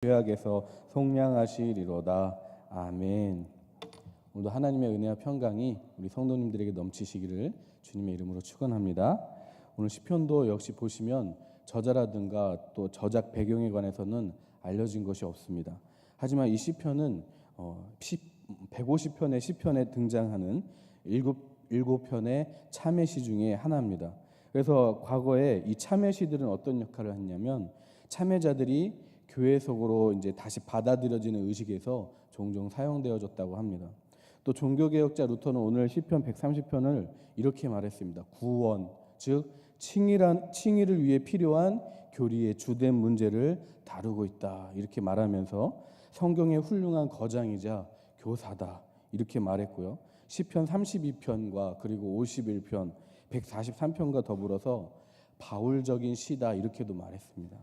죄악에서 속량하시리로다. 아멘. 오늘도 하나님의 은혜와 평강이 우리 성도님들에게 넘치시기를 주님의 이름으로 축원합니다. 오늘 시편도 역시 보시면 저자라든가 또 저작 배경에 관해서는 알려진 것이 없습니다. 하지만 이 시편은 150편의 시편에 등장하는 일곱 편의 참회시 중에 하나입니다. 그래서 과거에 이 참회시들은 어떤 역할을 했냐면 참회자들이 교회 속으로 이제 다시 받아들여지는 의식에서 종종 사용되어졌다고 합니다. 또 종교개혁자 루터는 오늘 시편 130편을 이렇게 말했습니다. 구원, 즉 칭의를 위해 필요한 교리의 주된 문제를 다루고 있다. 이렇게 말하면서 성경의 훌륭한 거장이자 교사다. 이렇게 말했고요. 시편 32편과 그리고 51편, 143편과 더불어서 바울적인 시다. 이렇게도 말했습니다.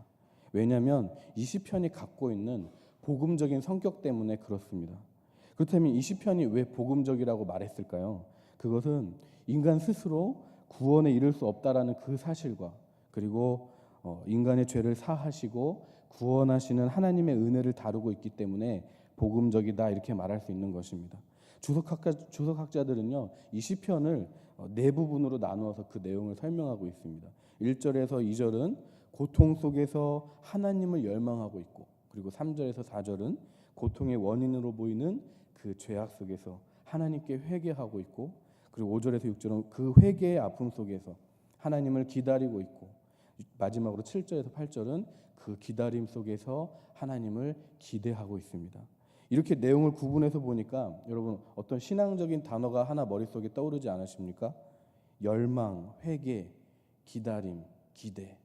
왜냐하면 이 시편이 갖고 있는 복음적인 성격 때문에 그렇습니다. 그렇다면 이 시편이 왜 복음적이라고 말했을까요? 그것은 인간 스스로 구원에 이를 수 없다라는 그 사실과 그리고 인간의 죄를 사하시고 구원하시는 하나님의 은혜를 다루고 있기 때문에 복음적이다 이렇게 말할 수 있는 것입니다. 주석학자들은요 이 시편을 네 부분으로 나누어서 그 내용을 설명하고 있습니다. 1절에서 2절은 고통 속에서 하나님을 열망하고 있고, 그리고 3절에서 4절은 고통의 원인으로 보이는 그 죄악 속에서 하나님께 회개하고 있고, 그리고 5절에서 6절은 그 회개의 아픔 속에서 하나님을 기다리고 있고, 마지막으로 7절에서 8절은 그 기다림 속에서 하나님을 기대하고 있습니다. 이렇게 내용을 구분해서 보니까 여러분 어떤 신앙적인 단어가 하나 머릿속에 떠오르지 않으십니까? 열망, 회개, 기다림, 기대.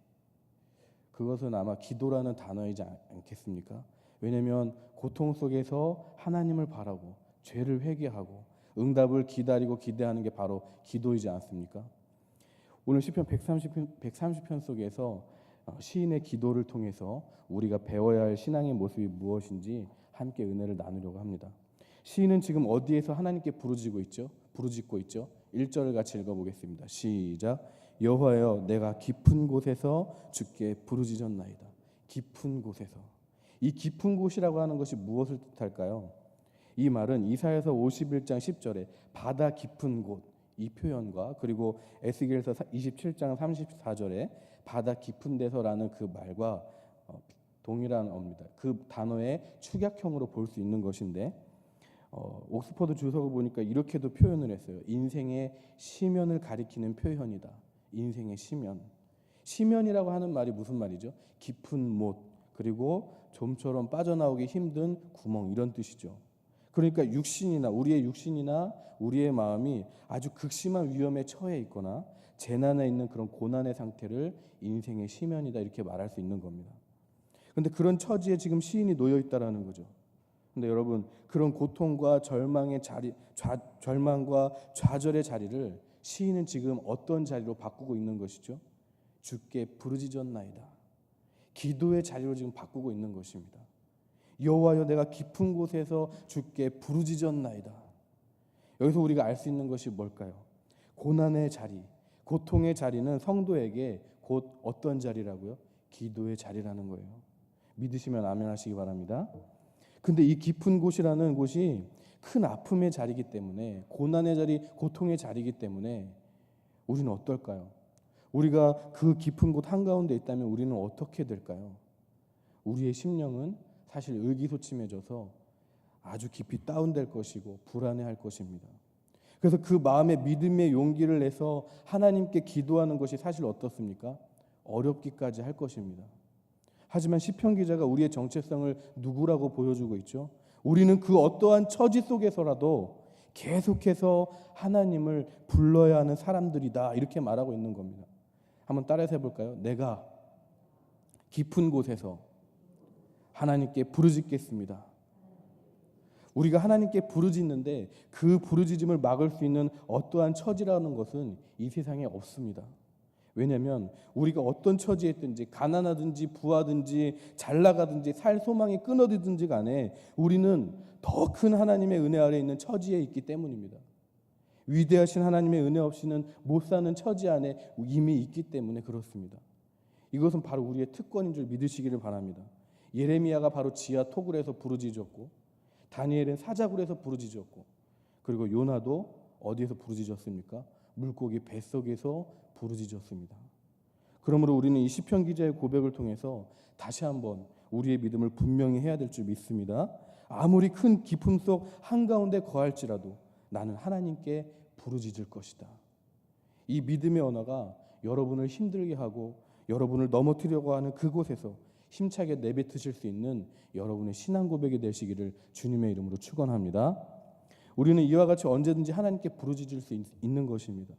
그것은 아마 기도라는 단어이지 않겠습니까? 왜냐하면 고통 속에서 하나님을 바라고 죄를 회개하고 응답을 기다리고 기대하는 게 바로 기도이지 않습니까? 오늘 시편 130편 속에서 시인의 기도를 통해서 우리가 배워야 할 신앙의 모습이 무엇인지 함께 은혜를 나누려고 합니다. 시인은 지금 어디에서 하나님께 부르짖고 있죠? 1절을 같이 읽어보겠습니다. 시작. 여호와여, 내가 깊은 곳에서 주께 부르짖었나이다. 깊은 곳에서. 이 깊은 곳이라고 하는 것이 무엇을 뜻할까요? 이 말은 이사야서 51장 10절에 바다 깊은 곳, 이 표현과 그리고 에스겔서 27장 34절에 바다 깊은 데서라는 그 말과 동일한 어입니다. 그 단어의 축약형으로 볼 수 있는 것인데 옥스퍼드 주석을 보니까 이렇게도 표현을 했어요. 인생의 시면을 가리키는 표현이다. 인생의 시면. 시면이라고 하는 말이 무슨 말이죠? 깊은 못, 그리고 좀처럼 빠져나오기 힘든 구멍, 이런 뜻이죠. 그러니까 우리의 육신이나 우리의 마음이 아주 극심한 위험에 처해 있거나 재난에 있는 그런 고난의 상태를 인생의 시면이다 이렇게 말할 수 있는 겁니다. 그런데 그런 처지에 지금 시인이 놓여 있다라는 거죠. 근데 여러분 그런 고통과 절망의 자리, 절망과 좌절의 자리를 시인은 지금 어떤 자리로 바꾸고 있는 것이죠? 주께 부르짖었나이다. 기도의 자리로 지금 바꾸고 있는 것입니다. 여호와여, 내가 깊은 곳에서 주께 부르짖었나이다. 여기서 우리가 알 수 있는 것이 뭘까요? 고난의 자리, 고통의 자리는 성도에게 곧 어떤 자리라고요? 기도의 자리라는 거예요. 믿으시면 아멘 하시기 바랍니다. 근데 이 깊은 곳이라는 곳이 큰 아픔의 자리이기 때문에, 고난의 자리, 고통의 자리이기 때문에 우리는 어떨까요? 우리가 그 깊은 곳 한가운데 있다면 우리는 어떻게 될까요? 우리의 심령은 사실 의기소침해져서 아주 깊이 다운될 것이고 불안해할 것입니다. 그래서 그 마음에 믿음의 용기를 내서 하나님께 기도하는 것이 사실 어떻습니까? 어렵기까지 할 것입니다. 하지만 시편 기자가 우리의 정체성을 누구라고 보여주고 있죠? 우리는 그 어떠한 처지 속에서라도 계속해서 하나님을 불러야 하는 사람들이다 이렇게 말하고 있는 겁니다. 한번 따라서 해볼까요? 내가 깊은 곳에서 하나님께 부르짖겠습니다. 우리가 하나님께 부르짖는데 그 부르짖음을 막을 수 있는 어떠한 처지라는 것은 이 세상에 없습니다. 왜냐하면 우리가 어떤 처지에 있든지 가난하든지 부하든지 잘나가든지 살 소망이 끊어지든지 간에 우리는 더 큰 하나님의 은혜 아래에 있는 처지에 있기 때문입니다. 위대하신 하나님의 은혜 없이는 못 사는 처지 안에 이미 있기 때문에 그렇습니다. 이것은 바로 우리의 특권인 줄 믿으시기를 바랍니다. 예레미야가 바로 지하 토굴에서 부르짖었고, 다니엘은 사자굴에서 부르짖었고, 그리고 요나도 어디에서 부르짖었습니까? 물고기 뱃속에서 부르짖었습니다. 그러므로 우리는 이 시편 기자의 고백을 통해서 다시 한번 우리의 믿음을 분명히 해야 될 줄 믿습니다. 아무리 큰 깊음 속 한가운데 거할지라도 나는 하나님께 부르짖을 것이다. 이 믿음의 언어가 여러분을 힘들게 하고 여러분을 넘어뜨리려고 하는 그곳에서 힘차게 내뱉으실 수 있는 여러분의 신앙 고백이 되시기를 주님의 이름으로 축원합니다. 우리는 이와 같이 언제든지 하나님께 부르짖을 수 있는 것입니다.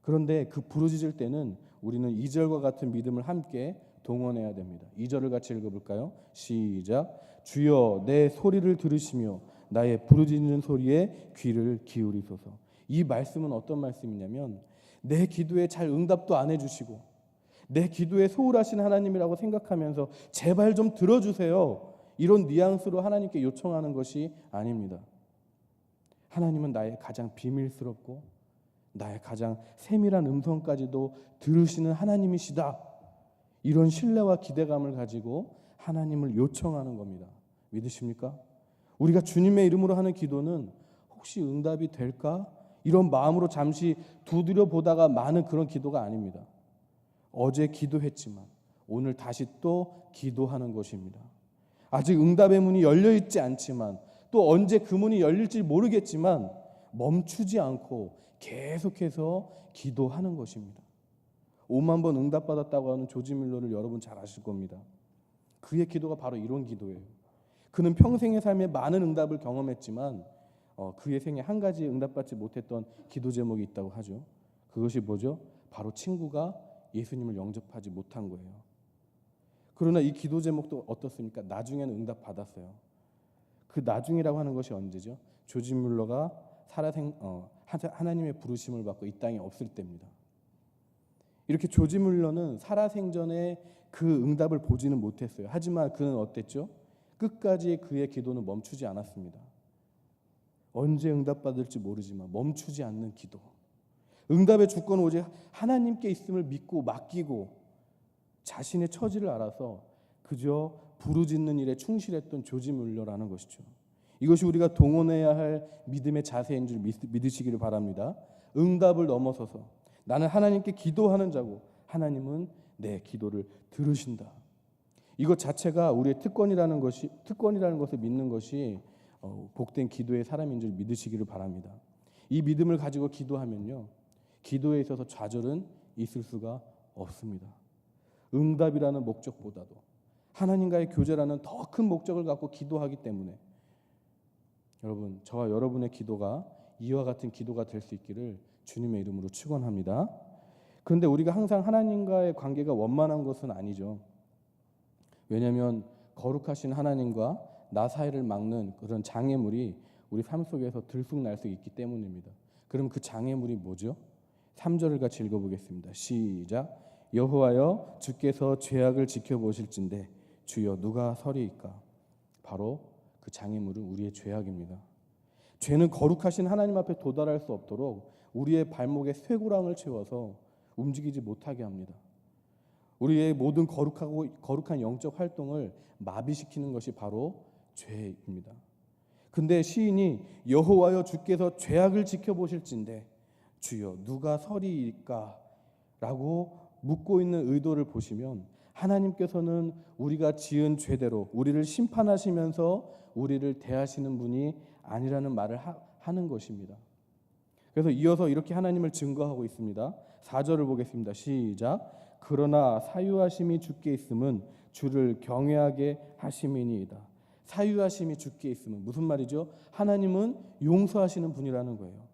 그런데 그 부르짖을 때는 우리는 2절과 같은 믿음을 함께 동원해야 됩니다. 2절을 같이 읽어볼까요? 시작. 주여 내 소리를 들으시며 나의 부르짖는 소리에 귀를 기울이소서. 이 말씀은 어떤 말씀이냐면 내 기도에 잘 응답도 안 해주시고 내 기도에 소홀하신 하나님이라고 생각하면서 제발 좀 들어주세요, 이런 뉘앙스로 하나님께 요청하는 것이 아닙니다. 하나님은 나의 가장 비밀스럽고 나의 가장 세밀한 음성까지도 들으시는 하나님이시다. 이런 신뢰와 기대감을 가지고 하나님을 요청하는 겁니다. 믿으십니까? 우리가 주님의 이름으로 하는 기도는 혹시 응답이 될까? 이런 마음으로 잠시 두드려 보다가 마는 그런 기도가 아닙니다. 어제 기도했지만 오늘 다시 또 기도하는 것입니다. 아직 응답의 문이 열려 있지 않지만 또 언제 그 문이 열릴지 모르겠지만 멈추지 않고 계속해서 기도하는 것입니다. 5만 번 응답받았다고 하는 조지 밀러를 여러분 잘 아실 겁니다. 그의 기도가 바로 이런 기도예요. 그는 평생의 삶에 많은 응답을 경험했지만 그의 생에 한 가지 응답받지 못했던 기도 제목이 있다고 하죠. 그것이 뭐죠? 바로 친구가 예수님을 영접하지 못한 거예요. 그러나 이 기도 제목도 어떻습니까? 나중에는 응답받았어요. 그 나중이라고 하는 것이 언제죠? 조지 밀러가 하나님의 부르심을 받고 이 땅에 없을 때입니다. 이렇게 조지 밀러는 살아생전에 그 응답을 보지는 못했어요. 하지만 그는 어땠죠? 끝까지 그의 기도는 멈추지 않았습니다. 언제 응답받을지 모르지만 멈추지 않는 기도. 응답의 주권은 오직 하나님께 있음을 믿고 맡기고 자신의 처지를 알아서 그저 부르짖는 일에 충실했던 조지 밀러라는 것이죠. 이것이 우리가 동원해야 할 믿음의 자세인 줄 믿으시기를 바랍니다. 응답을 넘어서서 나는 하나님께 기도하는 자고 하나님은 내 기도를 들으신다. 이것 자체가 우리의 특권이라는 것을 믿는 것이 복된 기도의 사람인 줄 믿으시기를 바랍니다. 이 믿음을 가지고 기도하면요, 기도에 있어서 좌절은 있을 수가 없습니다. 응답이라는 목적보다도 하나님과의 교제라는 더 큰 목적을 갖고 기도하기 때문에 여러분, 저와 여러분의 기도가 이와 같은 기도가 될 수 있기를 주님의 이름으로 축원합니다. 그런데 우리가 항상 하나님과의 관계가 원만한 것은 아니죠. 왜냐하면 거룩하신 하나님과 나 사이를 막는 그런 장애물이 우리 삶 속에서 들쑥날쑥 있기 때문입니다. 그럼 그 장애물이 뭐죠? 3절을 같이 읽어보겠습니다. 시작. 여호와여 주께서 죄악을 지켜보실진대 주여 누가 서리이까? 바로 그 장애물은 우리의 죄악입니다. 죄는 거룩하신 하나님 앞에 도달할 수 없도록 우리의 발목에 쇠고랑을 채워서 움직이지 못하게 합니다. 우리의 모든 거룩한 영적 활동을 마비시키는 것이 바로 죄입니다. 근데 시인이 여호와여 주께서 죄악을 지켜보실진대 주여 누가 서리이까? 라고 묻고 있는 의도를 보시면 하나님께서는 우리가 지은 죄대로 우리를 심판하시면서 우리를 대하시는 분이 아니라는 말을 하는 것입니다. 그래서 이어서 이렇게 하나님을 증거하고 있습니다. 4절을 보겠습니다. 시작. 그러나 사유하심이 주께 있음은 주를 경외하게 하심이니이다. 사유하심이 주께 있음은 무슨 말이죠? 하나님은 용서하시는 분이라는 거예요.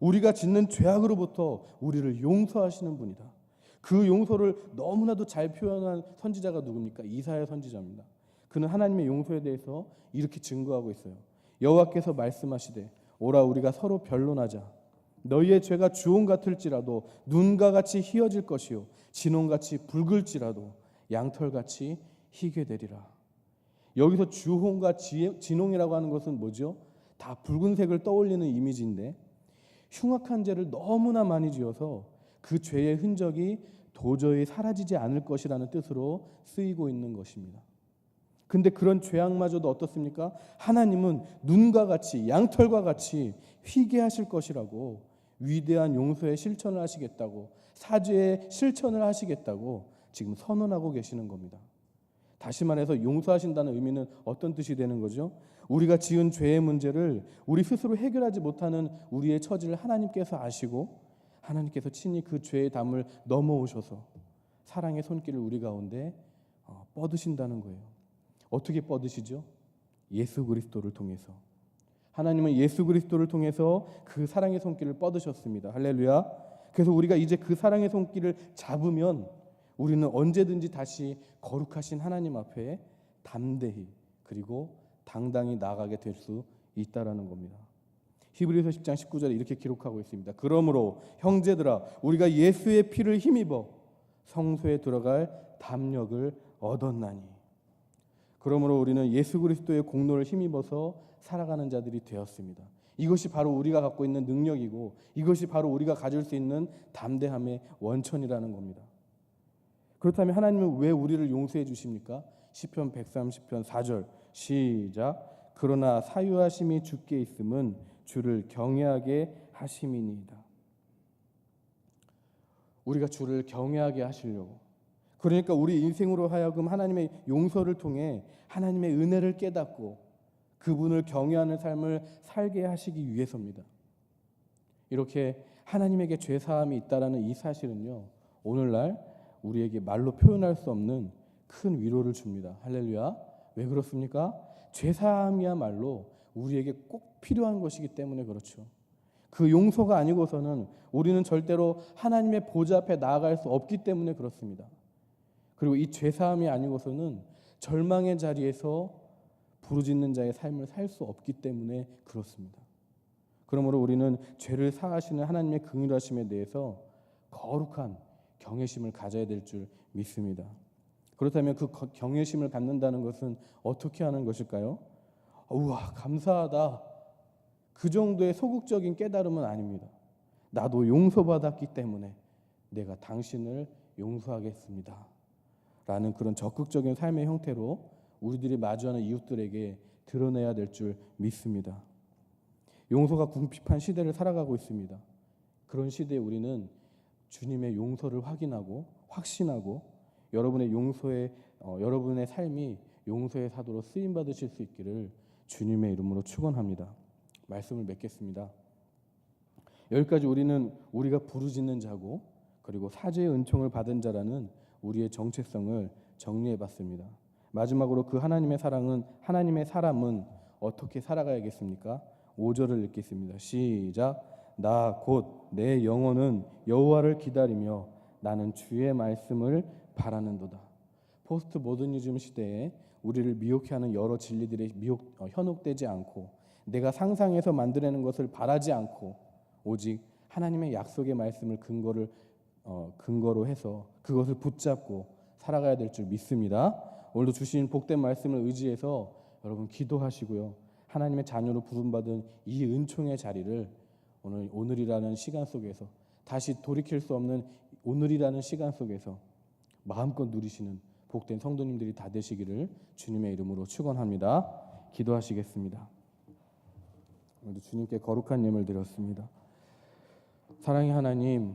우리가 짓는 죄악으로부터 우리를 용서하시는 분이다. 그 용서를 너무나도 잘 표현한 선지자가 누굽니까? 이사야 선지자입니다. 그는 하나님의 용서에 대해서 이렇게 증거하고 있어요. 여호와께서 말씀하시되 오라 우리가 서로 변론하자. 너희의 죄가 주홍 같을지라도 눈과 같이 희어질 것이요 진홍같이 붉을지라도 양털같이 희게 되리라. 여기서 주홍과 진홍이라고 하는 것은 뭐죠? 다 붉은색을 떠올리는 이미지인데 흉악한 죄를 너무나 많이 지어서 그 죄의 흔적이 도저히 사라지지 않을 것이라는 뜻으로 쓰이고 있는 것입니다. 근데 그런 죄악마저도 어떻습니까? 하나님은 눈과 같이 양털과 같이 휘게 하실 것이라고, 위대한 용서의 실천을 하시겠다고, 사죄의 실천을 하시겠다고 지금 선언하고 계시는 겁니다. 다시 말해서 용서하신다는 의미는 어떤 뜻이 되는 거죠? 우리가 지은 죄의 문제를 우리 스스로 해결하지 못하는 우리의 처지를 하나님께서 아시고 하나님께서 친히 그 죄의 담을 넘어오셔서 사랑의 손길을 우리 가운데 뻗으신다는 거예요. 어떻게 뻗으시죠? 예수 그리스도를 통해서. 하나님은 예수 그리스도를 통해서 그 사랑의 손길을 뻗으셨습니다. 할렐루야. 그래서 우리가 이제 그 사랑의 손길을 잡으면 우리는 언제든지 다시 거룩하신 하나님 앞에 담대히 그리고 당당히 나아가게 될 수 있다라는 겁니다. 히브리서 10장 19절에 이렇게 기록하고 있습니다. 그러므로 형제들아 우리가 예수의 피를 힘입어 성소에 들어갈 담력을 얻었나니. 그러므로 우리는 예수 그리스도의 공로를 힘입어서 살아가는 자들이 되었습니다. 이것이 바로 우리가 갖고 있는 능력이고 이것이 바로 우리가 가질 수 있는 담대함의 원천이라는 겁니다. 그렇다면 하나님은 왜 우리를 용서해 주십니까? 시편 130편 4절 시작. 그러나 사유하심이 주께 있음은 주를 경외하게 하심이니이다. 우리가 주를 경외하게 하시려고, 그러니까 우리 인생으로 하여금 하나님의 용서를 통해 하나님의 은혜를 깨닫고 그분을 경외하는 삶을 살게 하시기 위해서입니다. 이렇게 하나님에게 죄사함이 있다라는 이 사실은요, 오늘날 우리에게 말로 표현할 수 없는 큰 위로를 줍니다. 할렐루야. 왜 그렇습니까? 죄사함이야말로 우리에게 꼭 필요한 것이기 때문에 그렇죠. 그 용서가 아니고서는 우리는 절대로 하나님의 보좌 앞에 나아갈 수 없기 때문에 그렇습니다. 그리고 이 죄사함이 아니고서는 절망의 자리에서 부르짖는 자의 삶을 살 수 없기 때문에 그렇습니다. 그러므로 우리는 죄를 사하시는 하나님의 긍휼하심에 대해서 거룩한 경외심을 가져야 될 줄 믿습니다. 그렇다면 그 경외심을 갖는다는 것은 어떻게 하는 것일까요? 우와 감사하다, 그 정도의 소극적인 깨달음은 아닙니다. 나도 용서받았기 때문에 내가 당신을 용서하겠습니다 라는 그런 적극적인 삶의 형태로 우리들이 마주하는 이웃들에게 드러내야 될 줄 믿습니다. 용서가 궁핍한 시대를 살아가고 있습니다. 그런 시대에 우리는 주님의 용서를 확인하고 확신하고 여러분의 삶이 용서의 사도로 쓰임 받으실 수 있기를 주님의 이름으로 축원합니다. 말씀을 맺겠습니다. 여기까지 우리가 부르짖는 자고 그리고 사죄의 은총을 받은 자라는 우리의 정체성을 정리해 봤습니다. 마지막으로 그 하나님의 사람은 어떻게 살아가야겠습니까? 5절을 읽겠습니다. 시작. 나 곧 내 영혼은 여호와를 기다리며 나는 주의 말씀을 바라는도다. 포스트 모더니즘 시대에 우리를 미혹해하는 여러 진리들에 현혹되지 않고 내가 상상해서 만들어내는 것을 바라지 않고 오직 하나님의 약속의 말씀을 근거로 해서 그것을 붙잡고 살아가야 될 줄 믿습니다. 오늘도 주신 복된 말씀을 의지해서 여러분 기도하시고요. 하나님의 자녀로 부름받은 이 은총의 자리를 오늘이라는 시간 속에서 다시 돌이킬 수 없는 오늘이라는 시간 속에서 마음껏 누리시는 복된 성도님들이 다 되시기를 주님의 이름으로 축원합니다. 기도하시겠습니다. 오늘도 주님께 거룩한 예물 드렸습니다. 사랑의 하나님,